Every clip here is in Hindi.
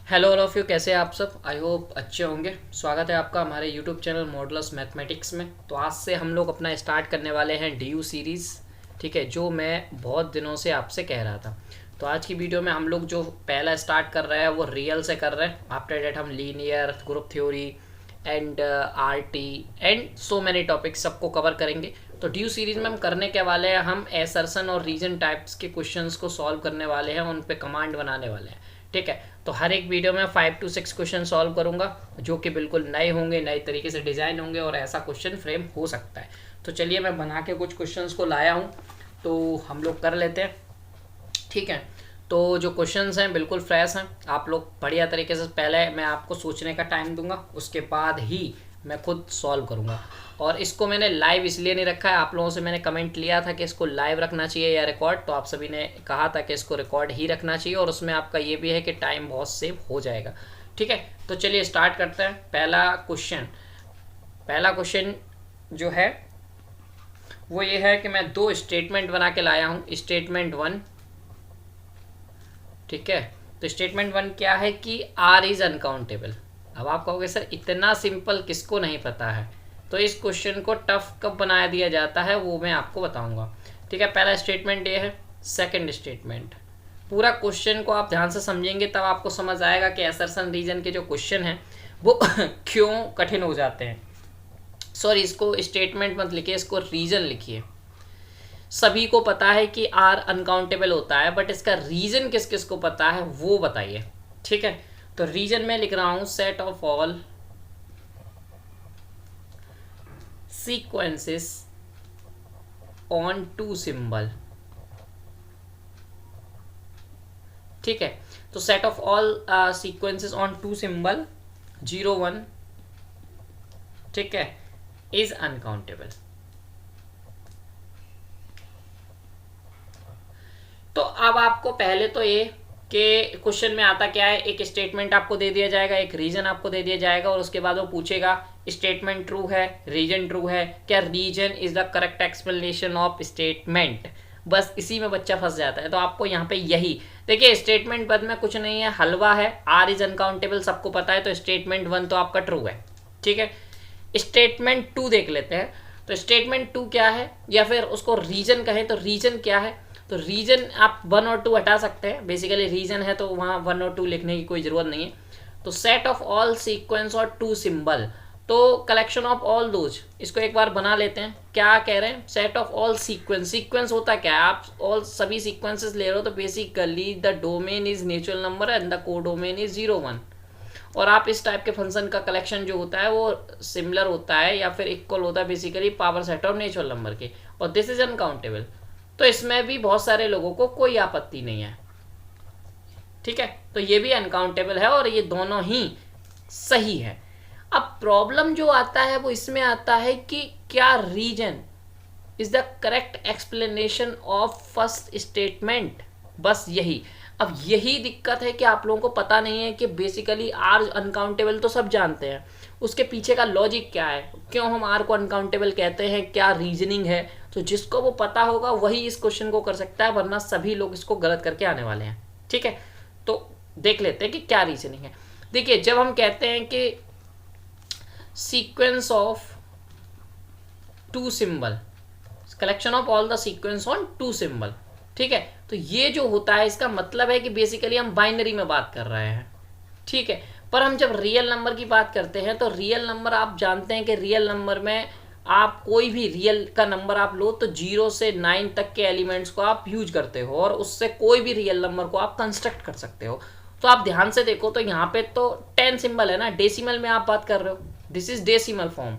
हेलो ऑल ऑफ यू, कैसे हैं आप सब। आई होप अच्छे होंगे। स्वागत है आपका हमारे यूट्यूब चैनल मॉडुलस मैथमेटिक्स में। तो आज से हम लोग अपना स्टार्ट करने वाले हैं डी यू सीरीज़। ठीक है, जो मैं बहुत दिनों से आपसे कह रहा था। तो आज की वीडियो में हम लोग जो पहला स्टार्ट कर रहे हैं वो रियल से कर रहे हैं। आफ्टर डेट हम linear, group theory and R T and so many topics सबको कवर करेंगे। तो डी यू सीरीज़ में हम करने के वाले हैं, हम एसर्सन और रीजन टाइप्स के क्वेश्चंस को सॉल्व करने वाले हैं, उन पे कमांड बनाने वाले हैं। ठीक है, तो हर एक वीडियो में 5 to 6 क्वेश्चन सॉल्व करूंगा, जो कि बिल्कुल नए होंगे, नए तरीके से डिज़ाइन होंगे और ऐसा क्वेश्चन फ्रेम हो सकता है। तो चलिए मैं बना के कुछ क्वेश्चंस को लाया हूँ, तो हम लोग कर लेते हैं। ठीक है, तो जो क्वेश्चंस हैं बिल्कुल फ्रेश हैं। आप लोग बढ़िया तरीके से, पहले मैं आपको सोचने का टाइम दूंगा, उसके बाद ही मैं खुद सॉल्व करूंगा। और इसको मैंने लाइव इसलिए नहीं रखा है, आप लोगों से मैंने कमेंट लिया था कि इसको लाइव रखना चाहिए या रिकॉर्ड, तो आप सभी ने कहा था कि इसको रिकॉर्ड ही रखना चाहिए, और उसमें आपका ये भी है कि टाइम बहुत सेव हो जाएगा। ठीक है, तो चलिए स्टार्ट करते हैं। पहला क्वेश्चन जो है वो ये है कि मैं दो स्टेटमेंट बना के लाया हूँ। स्टेटमेंट वन, ठीक है, तो स्टेटमेंट वन क्या है कि आर इज अनकाउंटेबल। अब आप कहोगे सर इतना सिंपल किसको नहीं पता है, तो इस क्वेश्चन को टफ कब बनाया दिया जाता है वो मैं आपको बताऊंगा। ठीक है, पहला स्टेटमेंट ये है। सेकंड स्टेटमेंट, पूरा क्वेश्चन को आप ध्यान से समझेंगे तब आपको समझ आएगा कि असर्शन रीजन के जो क्वेश्चन हैं वो क्यों कठिन हो जाते हैं। सॉरी, इसको स्टेटमेंट मत लिखिए, इसको रीजन लिखिए। सभी को पता है कि आर अनकाउंटेबल होता है, बट इसका रीजन किस किस को पता है वो बताइए। ठीक है, तो रीजन में लिख रहा हूं set of all sequences on two symbol. ठीक है, तो set of all sequences on two symbol 0 1, ठीक है, इज अनकाउंटेबल। तो अब आपको पहले तो ये कि क्वेश्चन में आता क्या है, एक स्टेटमेंट आपको दे दिया जाएगा, एक रीजन आपको दे दिया जाएगा, और उसके बाद वो पूछेगा स्टेटमेंट ट्रू है, रीजन ट्रू है क्या, reason is the correct explanation of statement. बस इसी में बच्चा फंस जाता है। तो आपको यहाँ पे यही देखिए, स्टेटमेंट वन में कुछ नहीं है, हलवा है, आर इज अनकाउंटेबल सबको पता है, तो स्टेटमेंट वन तो आपका ट्रू है। ठीक है, स्टेटमेंट टू देख लेते हैं। तो स्टेटमेंट टू क्या है, या फिर उसको रीजन कहें तो रीजन क्या है। तो रीजन आप 1 और 2 हटा सकते हैं, बेसिकली रीजन है तो वहाँ 1 और 2 लिखने की कोई ज़रूरत नहीं है। तो सेट ऑफ ऑल सीक्वेंस और टू सिंबल, तो कलेक्शन ऑफ ऑल दोज, इसको एक बार बना लेते हैं। क्या कह रहे हैं, set of all sequence. Sequence होता क्या है, आप ऑल सभी सीक्वेंसेस ले रहे हो, तो basically the domain is natural number and the को डोमेन इज 0 1। और आप इस टाइप के फंक्शन का कलेक्शन जो होता है वो सिमिलर होता है या फिर इक्वल होता है basically power set of natural number के, और दिस इज अनकाउंटेबल। तो इसमें भी बहुत सारे लोगों को कोई आपत्ति नहीं है। ठीक है, तो ये भी अनकाउंटेबल है और ये दोनों ही सही है। अब प्रॉब्लम जो आता है वो इसमें आता है कि क्या reason is the correct explanation of first statement, बस यही। अब यही दिक्कत है कि आप लोगों को पता नहीं है कि बेसिकली आर अनकाउंटेबल तो सब जानते हैं, उसके पीछे का लॉजिक क्या है, क्यों हम आर को अनकाउंटेबल कहते हैं, क्या रीजनिंग है। तो जिसको वो पता होगा वही इस क्वेश्चन को कर सकता है, वरना सभी लोग इसको गलत करके आने वाले हैं। ठीक है, तो देख लेते हैं कि क्या रीजनिंग है। देखिए, जब हम कहते हैं कि sequence of two symbol, collection of all the sequence on two symbol, ठीक है, तो ये जो होता है इसका मतलब है कि बेसिकली हम बाइनरी में बात कर रहे हैं। ठीक है, पर हम जब रियल नंबर की बात करते हैं तो रियल नंबर आप जानते हैं कि रियल नंबर में आप कोई भी रियल का नंबर आप लो तो 0 से 9 तक के एलिमेंट्स को आप यूज करते हो, और उससे कोई भी रियल नंबर को आप कंस्ट्रक्ट कर सकते हो। तो आप ध्यान से देखो तो यहाँ पे तो 10 सिंबल है ना, डेसिमल में आप बात कर रहे हो, दिस इज डेसिमल फॉर्म।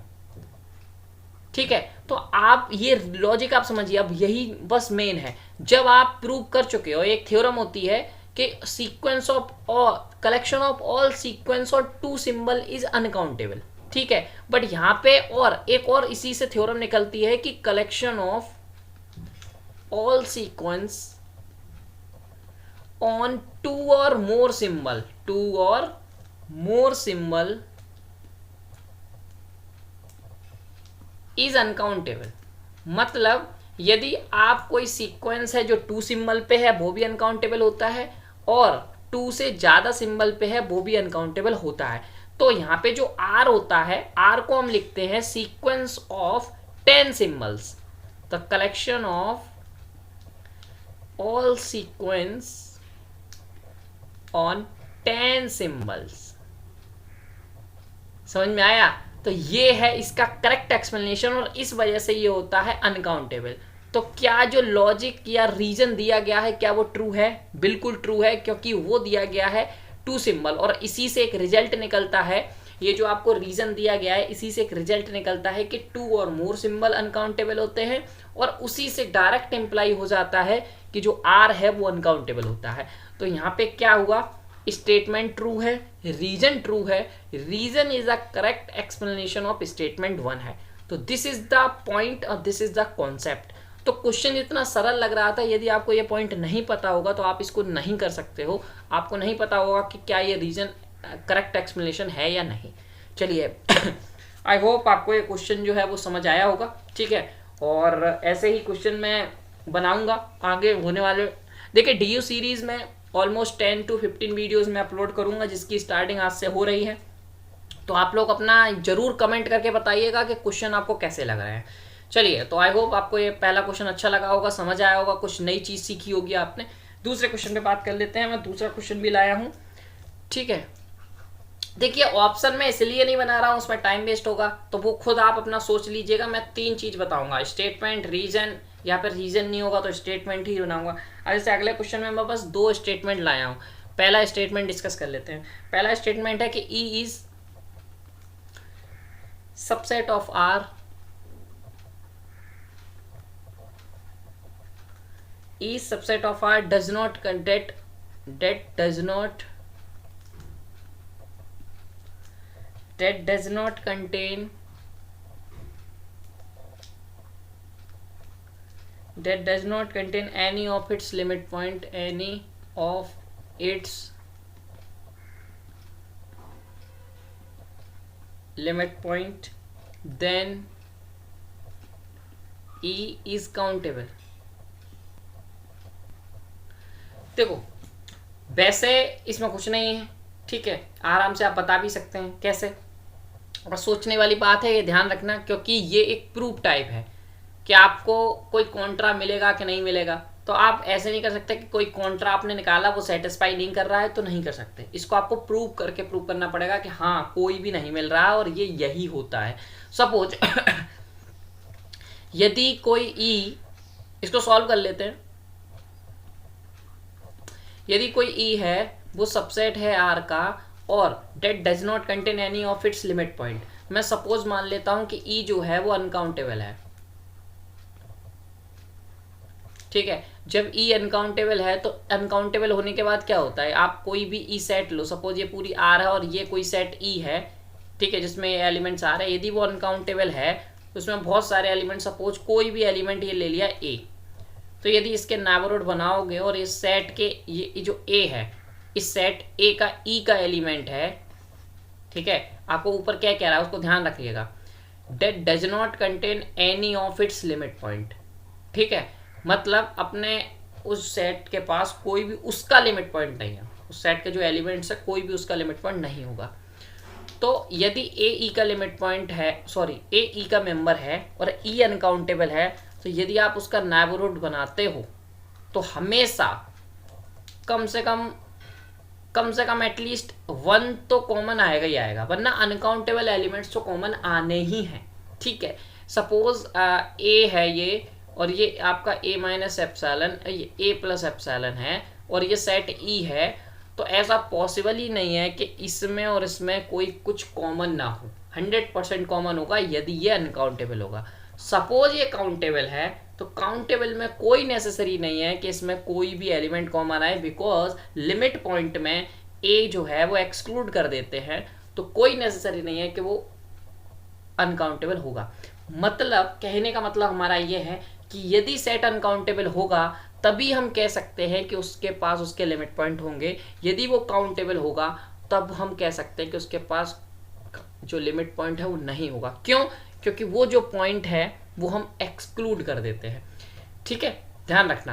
ठीक है, तो आप ये लॉजिक आप समझिए। अब यही बस मेन है, जब आप प्रूव कर चुके हो, एक थ्योरम होती है कि sequence of collection of all sequence और टू सिंबल इज अनकाउंटेबल। ठीक है, बट यहां पे और एक और इसी से थ्योरम निकलती है कि collection of all sequence on two और मोर सिंबल, टू और मोर सिंबल इज अनकाउंटेबल। मतलब यदि आप कोई सीक्वेंस है जो टू सिंबल पे है वो भी अनकाउंटेबल होता है, और 2 से ज़्यादा सिंबल पे है वो भी अनकाउंटेबल होता है। तो यहाँ पे जो R होता है, R को हम लिखते हैं sequence of 10 symbols, the collection of all sequence on 10 symbols. समझ में आया? तो ये है इसका करेक्ट एक्सप्लेनेशन और इस वजह से ये होता है अनकाउंटेबल। तो क्या जो लॉजिक या रीजन दिया गया है क्या वो ट्रू है? बिल्कुल ट्रू है, क्योंकि वो दिया गया है 2 सिंबल और इसी से एक रिजल्ट निकलता है। ये जो आपको रीजन दिया गया है इसी से एक रिजल्ट निकलता है कि 2 और मोर सिंबल अनकाउंटेबल होते हैं और उसी से डायरेक्ट इंप्लाई हो जाता है कि जो R है वो अनकाउंटेबल होता है। तो यहाँ पे क्या हुआ, स्टेटमेंट ट्रू है, रीजन ट्रू है, reason is the correct explanation of statement 1 है। तो दिस इज द पॉइंट और दिस इज द कॉन्सेप्ट। तो क्वेश्चन इतना सरल लग रहा था, यदि आपको ये पॉइंट नहीं पता होगा तो आप इसको नहीं कर सकते हो। आपको नहीं पता होगा कि क्या ये रीजन करेक्ट एक्सप्लेनेशन है या नहीं। चलिए आई होप आपको ये क्वेश्चन जो है वो समझ आया होगा, ठीक है। और ऐसे ही क्वेश्चन मैं बनाऊंगा आगे होने वाले। देखिए DU सीरीज में ऑलमोस्ट 10 to 15 वीडियोस में अपलोड करूंगा, जिसकी स्टार्टिंग आज से हो रही है। तो आप लोग अपना जरूर कमेंट करके बताइएगा कि क्वेश्चन आपको कैसे लग रहे हैं। चलिए, तो आई होप आपको ये पहला क्वेश्चन अच्छा लगा होगा, समझ आया होगा, कुछ नई चीज़ सीखी होगी आपने। दूसरे क्वेश्चन पे बात कर लेते हैं। मैं दूसरा क्वेश्चन भी लाया हूँ, ठीक है। देखिए ऑप्शन में इसलिए नहीं बना रहा हूँ, उसमें टाइम वेस्ट होगा, तो वो खुद आप अपना सोच लीजिएगा। मैं 3 चीज़ बताऊंगा, स्टेटमेंट, रीजन, या फिर रीजन नहीं होगा तो स्टेटमेंट ही बनाऊंगा। अब जैसे अगले क्वेश्चन में मैं बस 2 स्टेटमेंट लाया हूँ। पहला स्टेटमेंट डिस्कस कर लेते हैं। पहला स्टेटमेंट है कि E is subset of R, E subset of R does not contain any of its limit point, then E is countable। देखो वैसे इसमें कुछ नहीं है, ठीक है, आराम से आप बता भी सकते हैं कैसे। और सोचने वाली बात है, ये ध्यान रखना, क्योंकि ये एक प्रूफ टाइप है कि आपको कोई कॉन्ट्रा मिलेगा कि नहीं मिलेगा। तो आप ऐसे नहीं कर सकते कि कोई कॉन्ट्रा आपने निकाला वो सेटिस्फाई नहीं कर रहा है तो नहीं कर सकते। इसको आपको प्रूव करना पड़ेगा कि हाँ कोई भी नहीं मिल रहा और ये यही होता है। सपोज यदि कोई E, इसको सॉल्व कर लेते हैं। यदि कोई E है वो सबसेट है R का और date does not contain any of its limit point. मैं सपोज मान लेता हूं कि E जो है वो अनकाउंटेबल है, ठीक है। जब E अनकाउंटेबल है तो अनकाउंटेबल होने के बाद क्या होता है, आप कोई भी E सेट लो, सपोज ये पूरी R है और ये कोई सेट E है, ठीक है, जिसमें ये एलिमेंट्स आ रहे हैं। यदि वो अनकाउंटेबल है तो उसमें बहुत सारे एलिमेंट, सपोज कोई भी एलिमेंट ये ले लिया A, तो यदि इसके नेबरहुड बनाओगे और इस सेट के ये जो A है, इस सेट A का E का एलिमेंट है, ठीक है। आपको ऊपर क्या कह रहा है उसको ध्यान रखिएगा, date does not contain any of its limit point, ठीक है। मतलब अपने उस सेट के पास कोई भी उसका लिमिट पॉइंट नहीं है, उस सेट के जो एलिमेंट्स है कोई भी उसका लिमिट पॉइंट नहीं होगा। तो यदि A E का लिमिट पॉइंट है, सॉरी A E का मेंबर है और E अनकाउंटेबल है, तो यदि आप उसका नेबरहुड बनाते हो तो हमेशा कम से कम एटलीस्ट 1 तो कॉमन आएगा ही आएगा, वरना अनकाउंटेबल एलिमेंट्स तो कॉमन आने ही हैं, ठीक है। सपोज A है ये और ये आपका A माइनस एप्सिलॉन, ये A प्लस एप्सिलॉन है और ये सेट E है, तो ऐसा पॉसिबल ही नहीं है कि इसमें और इसमें कोई कुछ कॉमन ना हो। 100% कॉमन होगा यदि ये अनकाउंटेबल होगा। सपोज ये काउंटेबल है तो काउंटेबल में कोई नेसेसरी नहीं है कि इसमें कोई भी एलिमेंट कॉमन आए, बिकॉज लिमिट पॉइंट में A जो है वो एक्सक्लूड कर देते हैं, तो कोई नेसेसरी नहीं है कि वो अनकाउंटेबल होगा। मतलब कहने का मतलब हमारा ये है कि यदि सेट अनकाउंटेबल होगा तभी हम कह सकते हैं कि उसके पास उसके लिमिट पॉइंट होंगे। यदि वो काउंटेबल होगा तब हम कह सकते हैं कि उसके पास जो लिमिट पॉइंट है वो नहीं होगा। क्यों? क्योंकि वो जो पॉइंट है वो हम एक्सक्लूड कर देते हैं, ठीक है, ध्यान रखना।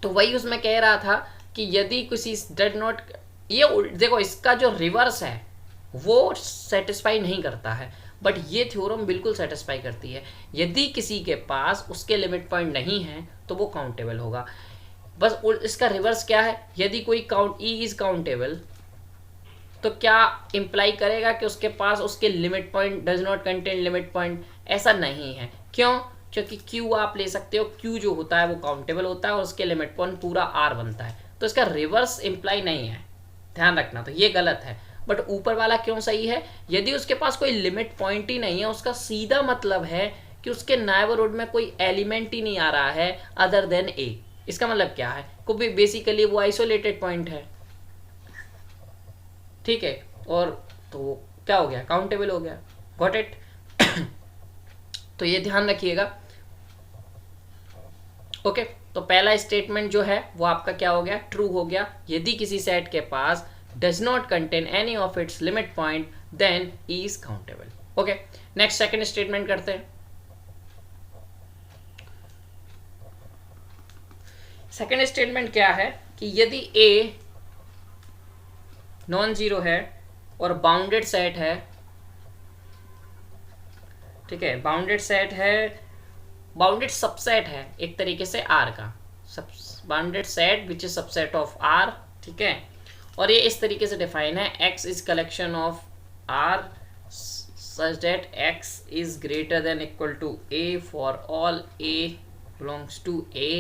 तो वही उसमें कह रहा था कि यदि किसी डज नॉट, ये देखो इसका जो रिवर्स है वो सेटिस्फाई नहीं करता है, बट ये थ्योरम बिल्कुल सेटिस्फाई करती है। यदि किसी के पास उसके लिमिट पॉइंट नहीं है तो वो काउंटेबल होगा। बस इसका रिवर्स क्या है, यदि कोई काउंट ई इज काउंटेबल तो क्या इंप्लाई करेगा कि उसके पास उसके limit point does not contain limit point? ऐसा नहीं है। क्यों? क्योंकि क्यू आप ले सकते हो, क्यू जो होता है वो काउंटेबल होता है और उसके लिमिट पॉइंट पूरा आर बनता है, तो इसका रिवर्स इंप्लाई नहीं है, ध्यान रखना। तो ये गलत है। बट ऊपर वाला क्यों सही है? यदि उसके पास कोई लिमिट पॉइंट ही नहीं है, उसका सीधा मतलब है कि उसके नेबरहुड में कोई एलिमेंट ही नहीं आ रहा है अदर देन ए। इसका मतलब क्या है? को भी बेसिकली वो आइसोलेटेड पॉइंट है, ठीक है, और तो क्या हो गया? काउंटेबल हो गया। Got it? तो ये ध्यान रखिएगा। ओके, तो पहला स्टेटमेंट जो है वो आपका क्या हो गया? ट्रू हो गया। यदि किसी सेट के पास does not contain any of its limit point then E is countable. Okay, next second statement करते हैं। सेकंड स्टेटमेंट क्या है कि यदि ए नॉन जीरो है और बाउंडेड सेट है, ठीक है, बाउंडेड सेट है, बाउंडेड सबसेट है एक तरीके से आर का, bounded set which is subset of R, ठीक है, और ये इस तरीके से डिफाइन है, x is collection of R such that x is greater than equal to a for all a belongs to a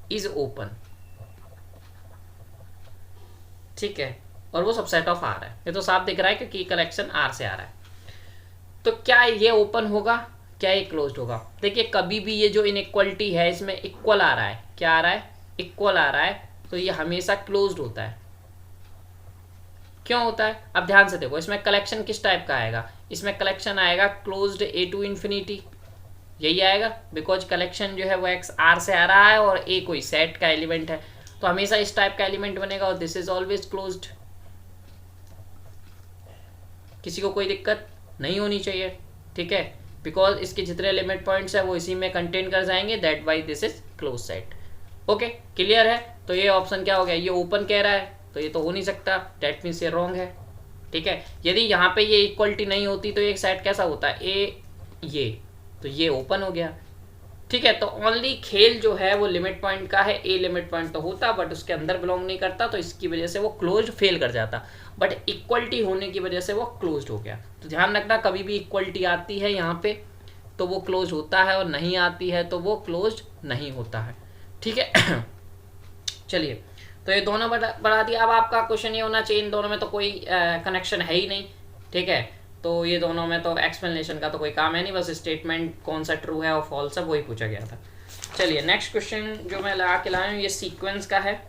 is open, ठीक है, और वो सबसेट ऑफ आर है। ये तो साफ दिख रहा है क्योंकि कलेक्शन आर से आ रहा है। तो क्या ये ओपन होगा, क्या ये क्लोज्ड होगा? देखिए कभी भी ये जो इनइक्वालिटी है इसमें इक्वल आ रहा है, क्या आ रहा है? इक्वल आ रहा है, तो ये हमेशा क्लोज्ड होता है। क्यों होता है? अब ध्यान से देखो, इसमें कलेक्शन किस टाइप का आएगा? इसमें कलेक्शन आएगा क्लोज्ड ए टू इन्फिनिटी, यही आएगा, बिकॉज कलेक्शन जो है वो एक्स आर से आ रहा है और ए कोई सेट का एलिमेंट है, तो हमेशा इस टाइप का एलिमेंट बनेगा और दिस इज ऑलवेज क्लोज्ड। किसी को कोई दिक्कत नहीं होनी चाहिए, ठीक है, बिकॉज इसके जितने लिमिट पॉइंट्स है वो इसी में कंटेन कर जाएंगे, that why this is close set. Okay, clear है? तो ये ऑप्शन क्या हो गया? ये ओपन कह रहा है, तो ये तो हो नहीं सकता, डेट मीन्स ये रॉन्ग है, ठीक है। यदि यहाँ पे ये इक्वलिटी नहीं होती तो एक सेट कैसा होता है? ए ये, तो ये ओपन हो गया, ठीक है। तो ओनली खेल जो है वो लिमिट पॉइंट का है, ए लिमिट पॉइंट तो होता बट उसके अंदर बिलोंग नहीं करता, तो इसकी वजह से वो क्लोज्ड फेल कर जाता, बट इक्वलिटी होने की वजह से वो क्लोज्ड हो गया। तो ध्यान रखना, कभी भी इक्वलिटी आती है यहाँ पे तो वो क्लोज होता है और नहीं आती है तो वो क्लोज्ड नहीं होता है, ठीक है। चलिए, तो ये दोनों बढ़ा दिया। अब आपका क्वेश्चन ये होना चाहिए इन दोनों में तो कोई कनेक्शन है ही नहीं, ठीक है, तो ये दोनों में तो एक्सप्लेनेशन का तो कोई काम है नहीं, बस स्टेटमेंट कौन सा ट्रू है और फॉल्स है वही पूछा गया था। चलिए नेक्स्ट क्वेश्चन जो मैं लगा के लाया हूँ ये सीक्वेंस का है।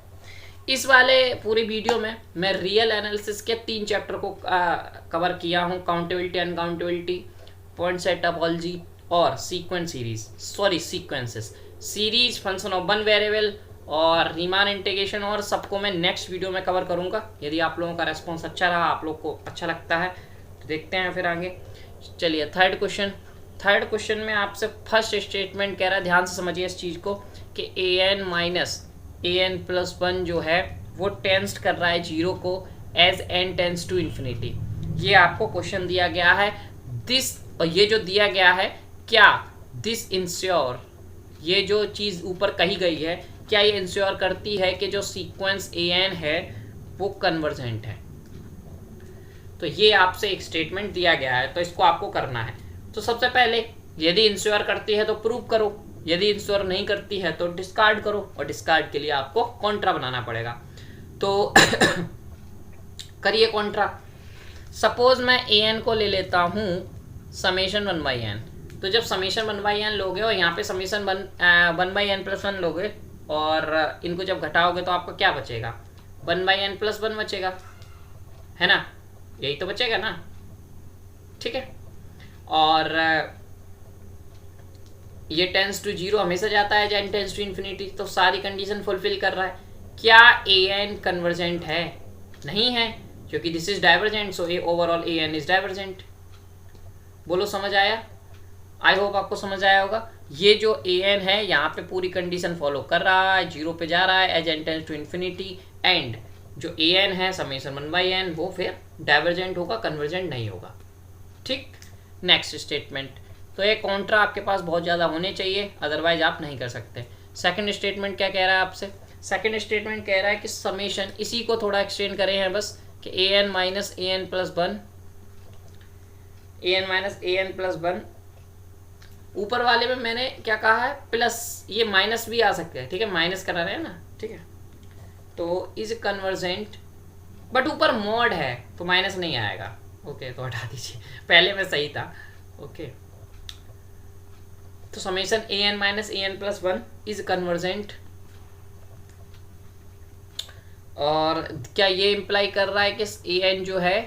इस वाले पूरी वीडियो में मैं रियल एनालिसिस के 3 चैप्टर को कवर किया हूँ, काउंटेबिलिटी, अनकाउंटेबिलिटी, पॉइंट सेट टोपोलॉजी और sequence series, sorry sequences, series, function of one variable और रीमान इंटीग्रेशन, और सबको मैं नेक्स्ट वीडियो में कवर करूँगा। यदि आप लोगों का रेस्पॉन्स अच्छा रहा, आप लोग को अच्छा लगता है तो देखते हैं फिर आगे। चलिए थर्ड क्वेश्चन में आपसे फर्स्ट स्टेटमेंट कह रहा है, ध्यान से समझिए इस चीज़ को, कि an माइनस an+1 जो है वो टेंस कर रहा है 0 को as n tends to infinity. ये आपको क्वेश्चन दिया गया है, दिस, और ये जो दिया गया है क्या दिस इंश्योर, ये जो चीज़ ऊपर कही गई है क्या ये इंश्योर करती है कि जो सीक्वेंस an है वो कन्वर्जेंट है? तो ये आपसे एक स्टेटमेंट दिया गया है, तो इसको आपको करना है। तो सबसे पहले यदि इंश्योर करती है तो प्रूव करो, यदि इंश्योर नहीं करती है तो डिस्कार्ड करो, और डिस्कार्ड के लिए आपको कॉन्ट्रा बनाना पड़ेगा। तो करिए कॉन्ट्रा। सपोज मैं an को ले लेता हूँ समेशन 1/n, तो जब समेशन 1/n लोगे और यहाँ पे समेशन 1/n+1 लोगे और इनको जब घटाओगे तो आपको क्या बचेगा? 1/n+1 बचेगा, है ना, यही तो बचेगा ना, ठीक है। और ये टेंस टू 0 हमेशा जाता है जब n टेंस टू इन्फिनिटी, तो सारी कंडीशन फुलफिल कर रहा है। क्या an कन्वर्जेंट है? नहीं है, क्योंकि this is divergent, so A overall an is divergent. बोलो समझ आया? आई होप आपको समझ आया होगा। ये जो ए एन है यहाँ पे पूरी कंडीशन फॉलो कर रहा है, 0 पे जा रहा है as n tends to infinity, and जो ए एन है समेशन 1/n वो फिर डाइवर्जेंट होगा, कन्वर्जेंट नहीं होगा। ठीक, नेक्स्ट स्टेटमेंट। तो ये कॉन्ट्रा आपके पास बहुत ज़्यादा होने चाहिए, अदरवाइज आप नहीं कर सकते। सेकंड स्टेटमेंट क्या कह रहा है आपसे? सेकंड स्टेटमेंट कह रहा है कि समेशन, इसी को थोड़ा एक्सटेंड करें हैं बस, कि ए n minus a n plus one, A n minus a n plus one, ऊपर वाले में मैंने क्या कहा है प्लस, ये माइनस भी आ सकते हैं, ठीक है, माइनस करा रहे हैं ना, ठीक है, तो इज कन्वर्जेंट, बट ऊपर मॉड है तो माइनस नहीं आएगा, ओके, तो हटा दीजिए, पहले में सही था, ओके। तो summation a n minus a n plus one is convergent, और क्या ये इम्प्लाई कर रहा है कि ए एन जो है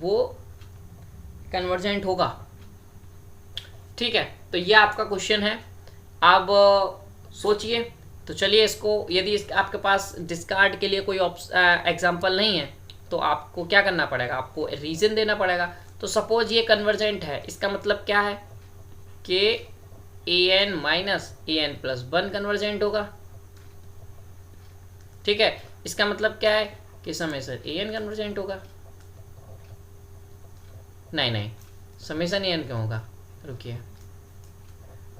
वो कन्वर्जेंट होगा? ठीक है, तो ये आपका क्वेश्चन है। आप सोचिए। तो चलिए इसको, यदि आपके पास डिस्कार्ड के लिए कोई एग्जाम्पल नहीं है तो आपको क्या करना पड़ेगा, आपको रीजन देना पड़ेगा। तो सपोज ये कन्वर्जेंट है, इसका मतलब क्या है कि ए n minus a n plus one convergent होगा। ठीक है, इसका मतलब क्या है कि समेशन ए एन कन्वर्जेंट होगा। नहीं, समेशन ए एन क्यों होगा, रुकिए,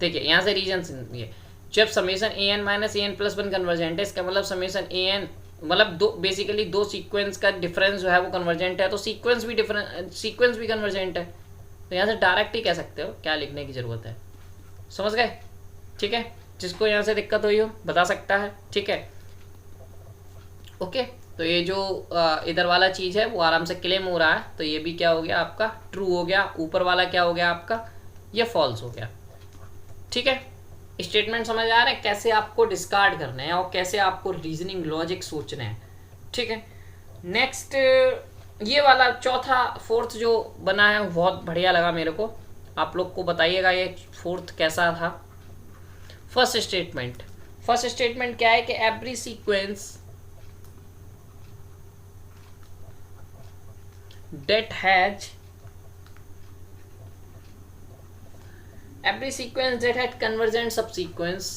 देखिए यहाँ से रीजन सुनिए। जब summation a n minus a n plus one convergent है, इसका मतलब समेशन ए एन, मतलब दो, बेसिकली दो सीक्वेंस का डिफरेंस जो है वो कन्वर्जेंट है, तो सीक्वेंस भी कन्वर्जेंट है। तो यहाँ से डायरेक्ट ही कह सकते हो, क्या लिखने की जरूरत है, समझ गए? ठीक है, जिसको यहाँ से दिक्कत हुई हो बता सकता है, ठीक है, ओके। तो ये जो इधर वाला चीज़ है वो आराम से क्लेम हो रहा है, तो ये भी क्या हो गया आपका, ट्रू हो गया। ऊपर वाला क्या हो गया आपका, ये फॉल्स हो गया। ठीक है, स्टेटमेंट समझ आ रहा है कैसे आपको डिस्कार्ड करना है और कैसे आपको रीजनिंग लॉजिक सोचना है। ठीक है, नेक्स्ट ये वाला चौथा फोर्थ जो बना है बहुत बढ़िया लगा मेरे को, आप लोग को बताइएगा ये फोर्थ कैसा था। फर्स्ट स्टेटमेंट क्या है कि every sequence that had convergent subsequence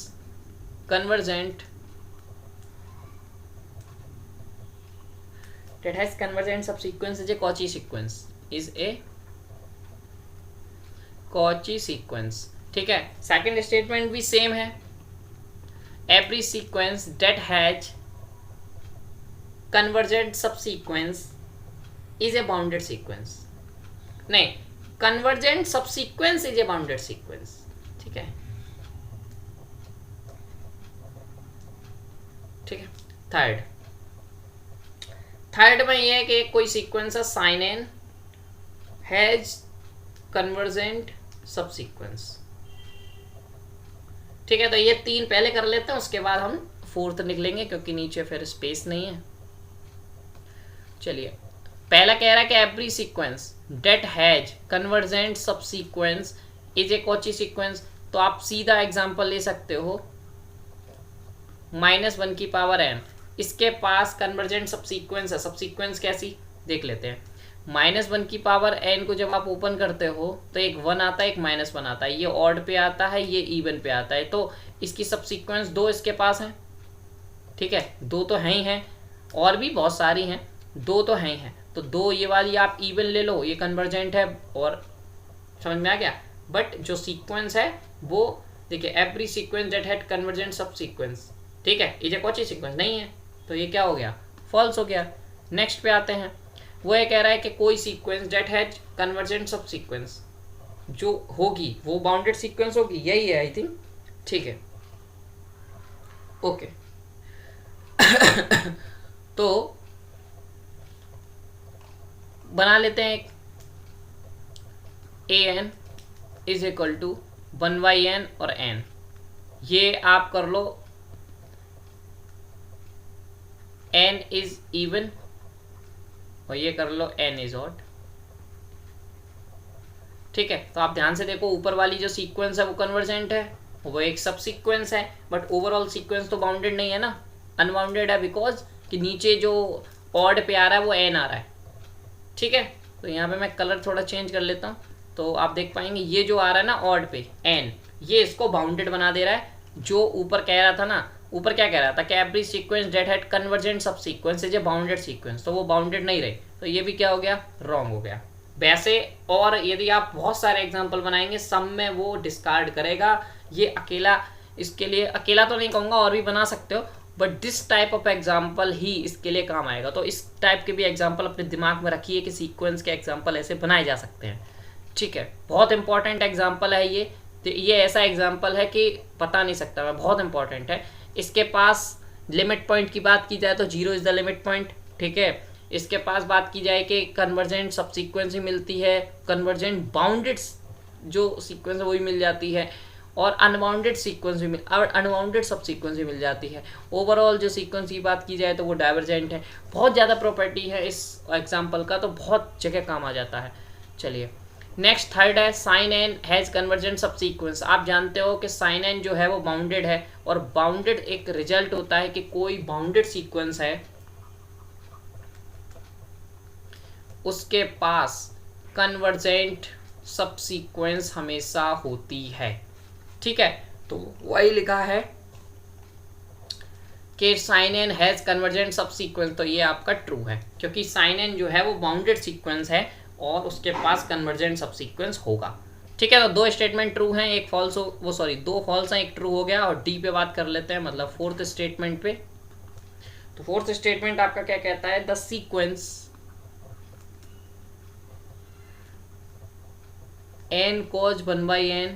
is a Cauchy sequence, ठीक है। सेकंड स्टेटमेंट भी सेम है, every sequence that has convergent subsequence is a bounded sequence, नहीं, convergent subsequence is a bounded sequence, ठीक है, ठीक है। थर्ड में ये है कि कोई सीक्वेंस है sine N has convergent subsequence, ठीक है। तो ये तीन पहले कर लेते हैं, उसके बाद हम फोर्थ निकलेंगे क्योंकि नीचे फिर स्पेस नहीं है। चलिए, पहला कह रहा है कि every sequence that has convergent subsequence is a Cauchy sequence. तो आप सीधा एग्जांपल ले सकते हो, -1 की पावर n, इसके पास कन्वर्जेंट सबसीक्वेंस है। सबसीक्वेंस कैसी देख लेते हैं। -1 की पावर n को जब आप ओपन करते हो तो एक 1 आता है, एक -1 आता है, ये ऑड पे आता है, ये इवन पे आता है, तो इसकी सबसीक्वेंस 2 इसके पास हैं, ठीक है, 2 तो हैं ही हैं, और भी बहुत सारी हैं, 2 तो हैं ही हैं, तो 2 ये वाली आप इवन ले लो, ये कन्वर्जेंट है, और समझ में आ गया। बट जो सीक्वेंस है वो देखिए, every sequence that had convergent सब सीक्वेंस, ठीक है, ये कौन-सी सीक्वेंस नहीं है, तो ये क्या हो गया, फॉल्स हो गया। नेक्स्ट पे आते हैं, वो ये कह रहा है कि कोई सीक्वेंस दैट हैज कन्वर्जेंट सब सीक्वेंस जो होगी वो बाउंडेड सीक्वेंस होगी, यही है आई थिंक, ठीक है, ओके। तो बना लेते हैं एक an is equal to 1/n और n, ये आप कर लो n इज इवन और ये कर लो n इज ऑड, ठीक है। तो आप ध्यान से देखो, ऊपर वाली जो सीक्वेंस है वो कन्वर्जेंट है, वो एक सब सीक्वेंस है, बट ओवरऑल सीक्वेंस तो बाउंडेड नहीं है ना, अनबाउंडेड है, बिकॉज कि नीचे जो ऑड पे आ रहा है वो n आ रहा है, ठीक है। तो यहाँ पे मैं कलर थोड़ा चेंज कर लेता हूँ, तो आप देख पाएंगे ये जो आ रहा है ना ऑड पे n, ये इसको बाउंडेड बना दे रहा है। जो ऊपर कह रहा था ना, ऊपर क्या कह रहा था कि every sequence that had convergent subsequence is a bounded sequence, तो वो बाउंडेड नहीं रही, तो ये भी क्या हो गया, रॉन्ग हो गया वैसे। और यदि आप बहुत सारे एग्जांपल बनाएंगे सब में वो डिस्कार्ड करेगा। ये अकेला, इसके लिए अकेला तो नहीं कहूँगा, और भी बना सकते हो, but this type of example ही इसके लिए काम आएगा। तो इस टाइप के भी एग्जाम्पल अपने दिमाग में रखिए कि सीक्वेंस के एग्जाम्पल ऐसे बनाए जा सकते हैं, ठीक है। बहुत इंपॉर्टेंट एग्जाम्पल है ये, तो ये ऐसा एग्जाम्पल है कि बता नहीं सकता मैं, बहुत इंपॉर्टेंट है। इसके पास लिमिट पॉइंट की बात की जाए तो 0 इज द लिमिट पॉइंट, ठीक है। इसके पास बात की जाए कि कन्वर्जेंट सब सीक्वेंस ही मिलती है, कन्वर्जेंट बाउंडेड जो सीक्वेंस है वही मिल जाती है, और अनबाउंडेड सीक्वेंस भी अनबाउंडेड सब सीक्वेंस भी मिल जाती है। ओवरऑल जो सीक्वेंस की बात की जाए तो वो डाइवर्जेंट है। बहुत ज़्यादा प्रॉपर्टी है इस एग्जाम्पल का, तो बहुत जगह काम आ जाता है। चलिए नेक्स्ट थर्ड है साइन एन हैज़ कन्वर्जेंट सब सीक्वेंस। आप जानते हो कि साइन एन जो है वो बाउंडेड है, और बाउंडेड एक रिजल्ट होता है कि कोई बाउंडेड सीक्वेंस है उसके पास कन्वर्जेंट सब सीक्वेंस हमेशा होती है, ठीक है। तो वही लिखा है कि साइन एन हैज कन्वर्जेंट सब सीक्वेंस, तो ये आपका ट्रू है, क्योंकि साइन एन जो है वो बाउंडेड सीक्वेंस है और उसके पास कन्वर्जेंट सब सीक्वेंस होगा, ठीक है। तो दो स्टेटमेंट ट्रू हैं, एक फॉल्स हो, वो सॉरी दो फॉल्स हैं, एक ट्रू हो गया। और डी पे बात कर लेते हैं, मतलब फोर्थ स्टेटमेंट पे। तो फोर्थ स्टेटमेंट आपका क्या कहता है, the sequence N cause 1/n,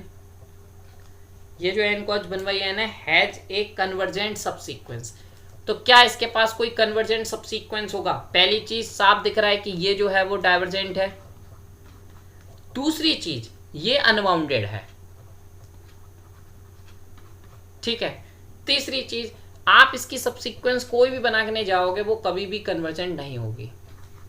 ये जो n कॉज 1/n है, हैज ए कन्वर्जेंट सब सीक्वेंस। तो क्या इसके पास कोई कन्वर्जेंट सब सीक्वेंस होगा? पहली चीज साफ दिख रहा है कि ये जो है वो डाइवर्जेंट है। दूसरी चीज ये अनबाउंडेड है, ठीक है। तीसरी चीज आप इसकी सब सीक्वेंस कोई भी बना के नहीं जाओगे वो कभी भी कन्वर्जेंट नहीं होगी,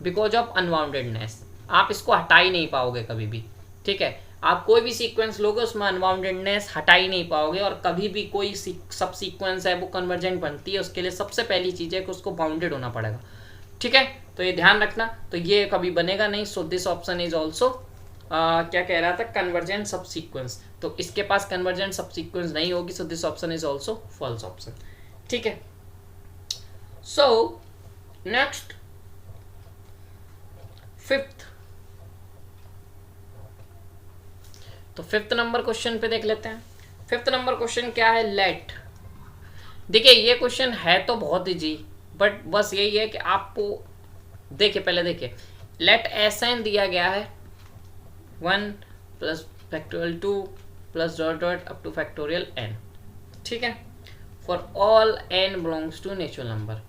बिकॉज ऑफ अनबाउंडेडनेस। आप इसको हटा ही नहीं पाओगे कभी भी, ठीक है। आप कोई भी सीक्वेंस लोगे उसमें अनबाउंडेडनेस हटा ही नहीं पाओगे, और कभी भी कोई सब सीक्वेंस है वो कन्वर्जेंट बनती है, उसके लिए सबसे पहली चीज़ है कि उसको बाउंडेड होना पड़ेगा, ठीक है। तो ये ध्यान रखना, तो ये कभी बनेगा नहीं। सो दिस ऑप्शन इज ऑल्सो क्या कह रहा था, कन्वर्जेंट सब सीक्वेंस। तो इसके पास कन्वर्जेंट सब सीक्वेंस नहीं होगी, so this option is also false option, ठीक है। सो नेक्स्ट फिफ्थ, तो फिफ्थ नंबर क्वेश्चन पे देख लेते हैं। फिफ्थ नंबर क्वेश्चन क्या है, लेट। देखिए ये क्वेश्चन है तो बहुत इजी, बट बस यही है कि आपको देखिए, पहले देखिए, लेट एस एन दिया गया है 1 plus factorial 2 plus dot dot up to factorial n, ठीक है, for all n belongs to natural number.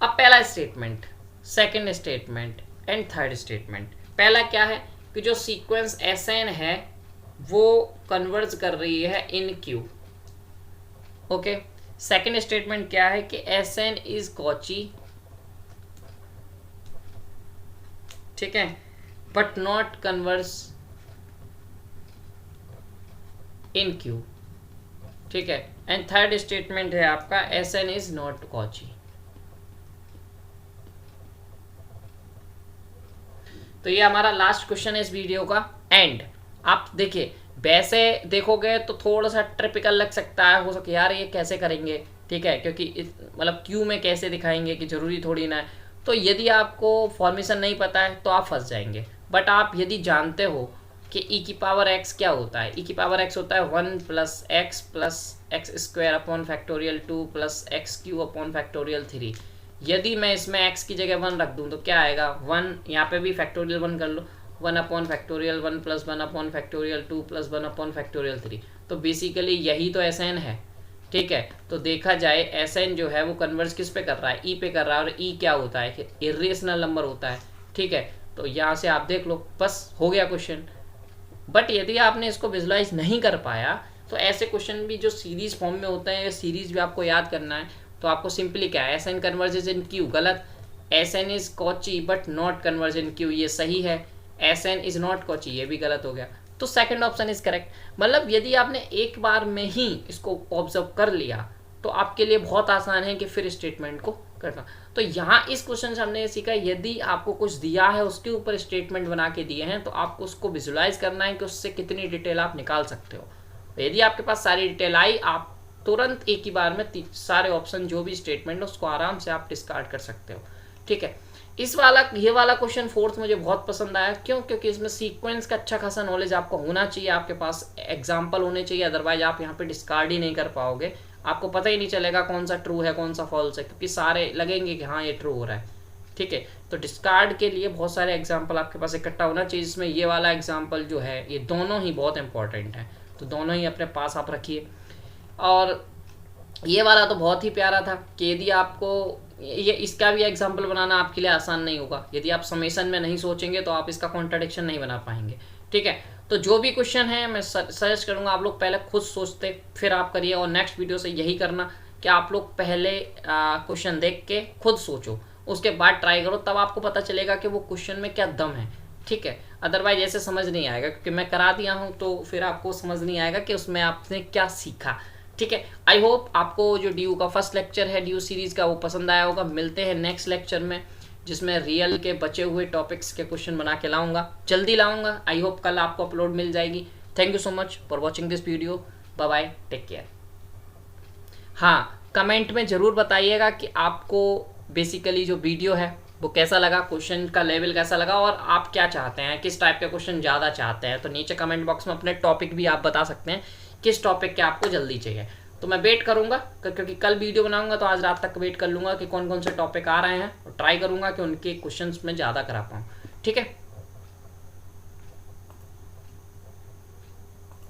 अब पहला statement, second statement and third statement. पहला क्या है कि जो सीक्वेंस एस एन है वो कन्वर्ज कर रही है in Q, okay. Second statement क्या है कि एस एन इज कॉची, ठीक है, but not converge in Q, ठीक है। एंड थर्ड स्टेटमेंट है आपका S N is not Cauchy. तो ये हमारा लास्ट क्वेश्चन है इस वीडियो का। एंड आप देखिए, वैसे देखोगे तो थोड़ा सा ट्रिपिकल लग सकता है, हो सके यार ये कैसे करेंगे, ठीक है, क्योंकि मतलब क्यू में कैसे दिखाएंगे कि जरूरी थोड़ी ना है। तो यदि आपको फॉर्मेशन नहीं पता है तो आप फंस जाएंगे, बट आप यदि जानते हो कि ई की पावर एक्स क्या होता है, ई की पावर एक्स होता है 1 plus x square upon factorial 2 plus x Q upon factorial 3। यदि मैं इसमें x की जगह 1 रख दूं तो क्या आएगा, 1, यहाँ पे भी फैक्टोरियल 1 कर लो, 1 upon factorial 1 plus 1 upon factorial 2 plus 1 upon factorial 3। तो बेसिकली यही तो एस एन है, ठीक है। तो देखा जाए एस एन जो है वो कन्वर्ज किस पे कर रहा है, ई पे कर रहा है, और ई क्या होता है, इरेशनल नंबर होता है, ठीक है। तो यहाँ से आप देख लो, बस हो गया क्वेश्चन। बट यदि आपने इसको विजुलाइज नहीं कर पाया तो ऐसे क्वेश्चन भी जो सीरीज फॉर्म में होते हैं, या सीरीज भी आपको याद करना है, तो आपको सिंपली क्या है, S N converges in Q गलत, S N is Cauchy but not converge in Q ये सही है, S N is not Cauchy ये भी गलत हो गया। तो सेकंड ऑप्शन इज करेक्ट। मतलब यदि आपने एक बार में ही इसको ऑब्जर्व कर लिया तो आपके लिए बहुत आसान है कि फिर स्टेटमेंट को करना। तो यहाँ इस क्वेश्चन से हमने ये सीखा, यदि आपको कुछ दिया है उसके ऊपर स्टेटमेंट बना के दिए हैं तो आपको उसको विजुलाइज करना है कि उससे कितनी डिटेल आप निकाल सकते हो, यदि आपके पास सारी डिटेल आई, आप तुरंत एक ही बार में सारे ऑप्शन जो भी स्टेटमेंट है उसको आराम से आप डिस्कार्ड कर सकते हो। ठीक है, ये वाला क्वेश्चन फोर्थ मुझे बहुत पसंद आया। क्यों? क्योंकि इसमें सीक्वेंस का अच्छा खासा नॉलेज आपको होना चाहिए, आपके पास एग्जाम्पल होने चाहिए, अदरवाइज आप यहाँ पे डिस्कार्ड ही नहीं कर पाओगे, आपको पता ही नहीं चलेगा कौन सा ट्रू है कौन सा फॉल्स है, क्योंकि सारे लगेंगे कि हाँ ये ट्रू हो रहा है। ठीक है, तो डिस्कार्ड के लिए बहुत सारे एग्जाम्पल आपके पास इकट्ठा होना चाहिए, जिसमें ये वाला एग्जाम्पल जो है ये दोनों ही बहुत इंपॉर्टेंट है, तो दोनों ही अपने पास आप रखिए। और ये वाला तो बहुत ही प्यारा था कि यदि आपको ये इसका भी एग्जाम्पल बनाना आपके लिए आसान नहीं होगा, यदि आप समेशन में नहीं सोचेंगे तो आप इसका कॉन्ट्रडिक्शन नहीं बना पाएंगे। ठीक है, तो जो भी क्वेश्चन है मैं सजेस्ट करूंगा आप लोग पहले खुद सोचते फिर आप करिए, और नेक्स्ट वीडियो से यही करना कि आप लोग पहले क्वेश्चन देख के खुद सोचो, उसके बाद ट्राई करो, तब आपको पता चलेगा कि वो क्वेश्चन में क्या दम है। ठीक है, अदरवाइज ऐसे समझ नहीं आएगा, क्योंकि मैं करा दिया हूँ तो फिर आपको समझ नहीं आएगा कि उसमें आपने क्या सीखा। ठीक है, आई होप आपको जो ड्यू का फर्स्ट लेक्चर है ड्यू सीरीज का वो पसंद आया होगा। मिलते हैं नेक्स्ट लेक्चर में, जिसमें रियल के बचे हुए टॉपिक्स के क्वेश्चन बना के लाऊंगा, जल्दी लाऊंगा। आई होप कल आपको अपलोड मिल जाएगी। Thank you so much for watching this video. Bye bye, take care. हाँ, कमेंट में ज़रूर बताइएगा कि आपको बेसिकली जो वीडियो है वो कैसा लगा, क्वेश्चन का लेवल कैसा लगा, और आप क्या चाहते हैं, किस टाइप के क्वेश्चन ज़्यादा चाहते हैं। तो नीचे कमेंट बॉक्स में अपने टॉपिक भी आप बता सकते हैं, किस टॉपिक के आपको जल्दी चाहिए। तो मैं वेट करूंगा, क्योंकि कल वीडियो बनाऊंगा तो आज रात तक वेट कर लूँगा कि कौन कौन से टॉपिक आ रहे हैं, और ट्राई करूँगा कि उनके क्वेश्चंस में ज़्यादा करा पाऊँ। ठीक है।